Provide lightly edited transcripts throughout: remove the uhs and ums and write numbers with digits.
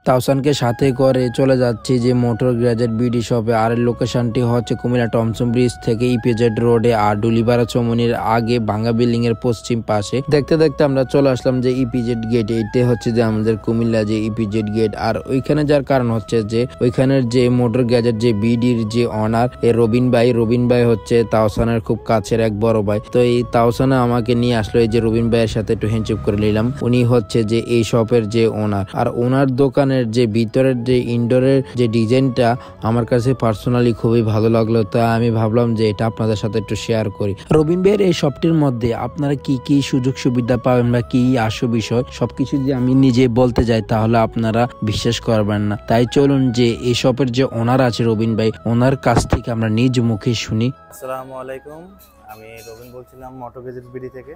তাওসানকে সাথে করে চলে যাচ্ছি যে মোটর গ্যাজেট বিডি শপে। আর লোকেশনটি হচ্ছে কুমিল্লা টমসন ব্রিজ থেকে ইপিজেড রোডে আর ডুলিপাড়া চৌমুহনীর আগে ভাঙ্গা বিল্ডিং এর পশ্চিম পাশে। দেখতে দেখতে আমরা চলে আসলাম যে ইপিজেড গেট। এইটা হচ্ছে যে আমাদের কুমিল্লা যে ইপিজেড গেট। আর ওইখানে যার কারণ হচ্ছে যে ওইখানের যে মোটর গ্যাজেট যে বিডির যে অনার রবিন ভাই হচ্ছে তাওসানের খুব কাছের এক বড় ভাই। তো এই তাওসানা আমাকে নিয়ে আসলো এই যে রবিন ভাইয়ের সাথে একটু হ্যান্ডশেক করে নিলাম। উনি হচ্ছে যে এই শপের যে ওনার। আর ওনার দোকানের যে ভিতরের যে ইনডোরের যে ডিজাইনটা আমার কাছে পার্সোনালি খুবই ভালো লাগলো। তা আমি ভাবলাম যে এটা আপনাদের সাথে একটু শেয়ার করি। রবিন ভাইয়ের এই শপটির মধ্যে আপনারা কি কি সুযোগ সুবিধা পাবেন বা কি আসল বিষয় সবকিছু যদি আমি নিজে বলতে যাই তাহলে আপনারা বিশ্বাস করবেন না। তাই চলুন যে এই শপের যে ওনার আছে রবিন ভাই, ওনার কাছ থেকে আমরা নিজ মুখে শুনি। আসসালামু আলাইকুম, আমি রবিন বলছিলাম মোটর গ্যাজেট বিডি থেকে।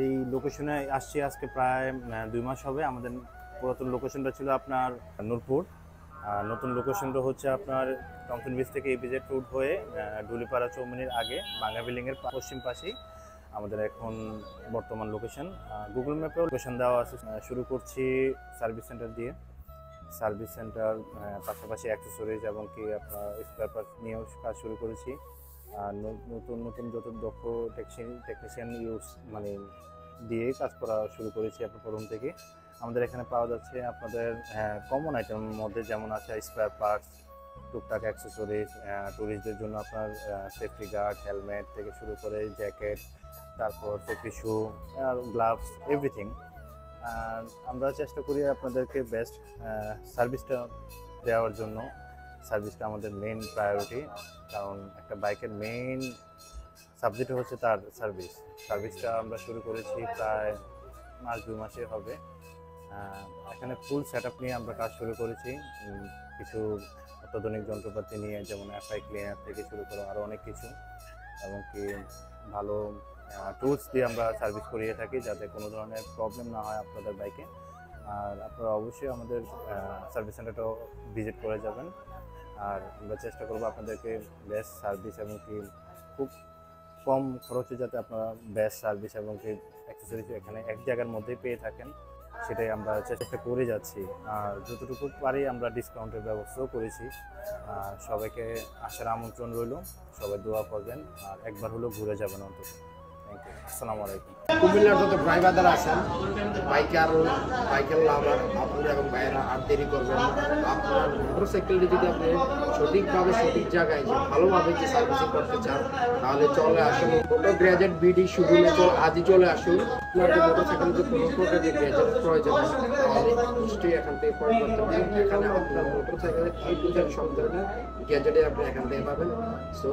এই লোকেশনে আসছি আজকে প্রায় 2 মাস হবে। আমাদের পুরাতন লোকেশনটা ছিল আপনার নূরপুর। নতুন লোকেশনটা হচ্ছে আপনার টমসন ব্রিজ থেকে ইপিজেড রোড হয়ে ডুলিপাড়া চৌমুহনীর আগে ভাঙ্গা বিল্ডিংয়ের পশ্চিম পাশেই আমাদের এখন বর্তমান লোকেশন। গুগল ম্যাপেও লোকেশন দেওয়া আছে। শুরু করছি সার্ভিস সেন্টার দিয়ে। সার্ভিস সেন্টার পাশাপাশি অ্যাক্সেসরিজ এবং কি আপনার স্পেয়ার পার্টস নিয়েও কাজ শুরু করেছি। আর নতুন নতুন যত দক্ষ টেকনিশিয়ান দিয়ে কাজ করা শুরু করেছি আপনার প্রথম থেকে। আমাদের এখানে পাওয়া যাচ্ছে আপনাদের কমন আইটেমের মধ্যে যেমন আছে স্পেয়ার পার্টস, টুকটাক অ্যাক্সেসরিজ, ট্যুরিস্টদের জন্য আপনার সেফটি গার্ড, হেলমেট থেকে শুরু করে জ্যাকেট, তারপর সেফটি শু আর গ্লাভস, এভরিথিং। আমরা চেষ্টা করি আপনাদেরকে বেস্ট সার্ভিসটা দেওয়ার জন্য। সার্ভিসটা আমাদের মেইন প্রায়োরিটি, কারণ একটা বাইকের মেইন সাবজেক্ট হচ্ছে তার সার্ভিসটা আমরা শুরু করেছি প্রায় 2 মাসে হবে। এখানে ফুল সেট আপ নিয়ে আমরা কাজ শুরু করেছি। কিছু অত্যাধুনিক যন্ত্রপাতি নিয়ে, যেমন এফআই ক্লিনার থেকে শুরু করে আরও অনেক কিছু, এবং কি ভালো টুলস দিয়ে আমরা সার্ভিস করিয়ে থাকি যাতে কোনো ধরনের প্রবলেম না হয় আপনাদের বাইকে। আর আপনারা অবশ্যই আমাদের সার্ভিস সেন্টারটাও ভিজিট করে যাবেন। আর আমরা চেষ্টা করবো আপনাদেরকে বেস্ট সার্ভিস এবং কি খুব কম খরচে যাতে আপনারা বেস্ট সার্ভিস এবং কি অ্যাক্সেসরিজ এখানে এক জায়গার মধ্যেই পেয়ে থাকেন, সেটাই আমরা চেষ্টা করে যাচ্ছি। আর যতটুকু পারি আমরা ডিসকাউন্টের ব্যবস্থাও করেছি। সবাইকে আসার আমন্ত্রণ রইল, সবাই দোয়া করবেন আর একবার হলেও ঘুরে যাবেন অন্তত। থ্যাংক ইউ, আসসালামু আলাইকুম। কুমিল্লার যত ড্রাইভাররা আছেন, বাইকের লাভার আপনারা এবং ভাইয়েরা আর দেরি করবেন না। আপনার মোটরসাইকেলটি যদি আপনি সঠিকভাবে সঠিক জায়গায় যে ভালোভাবে যে সার্ভিসিং করতে চান তাহলে চলে আসুন মোটর গ্যাজেট বিডি শোরুমে। আজই চলে আসুন। আপনার যে মোটরসাইকেল যে কোনো প্রকার যে গ্যাজেট প্রয়োজন হয় তাহলে নিশ্চয়ই এখান থেকে ক্রয় করতে পারেন। এখানে আপনার মোটরসাইকেলের A to Z সব ধরনের গ্যাজেটে আপনি এখান থেকে পাবেন। সো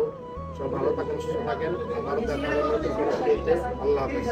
সব ভালো থাকেন, সুস্থ থাকেন। আবারও দেখা হবে নতুন কোনো ভিডিওতে। আল্লাহ হাফেজ।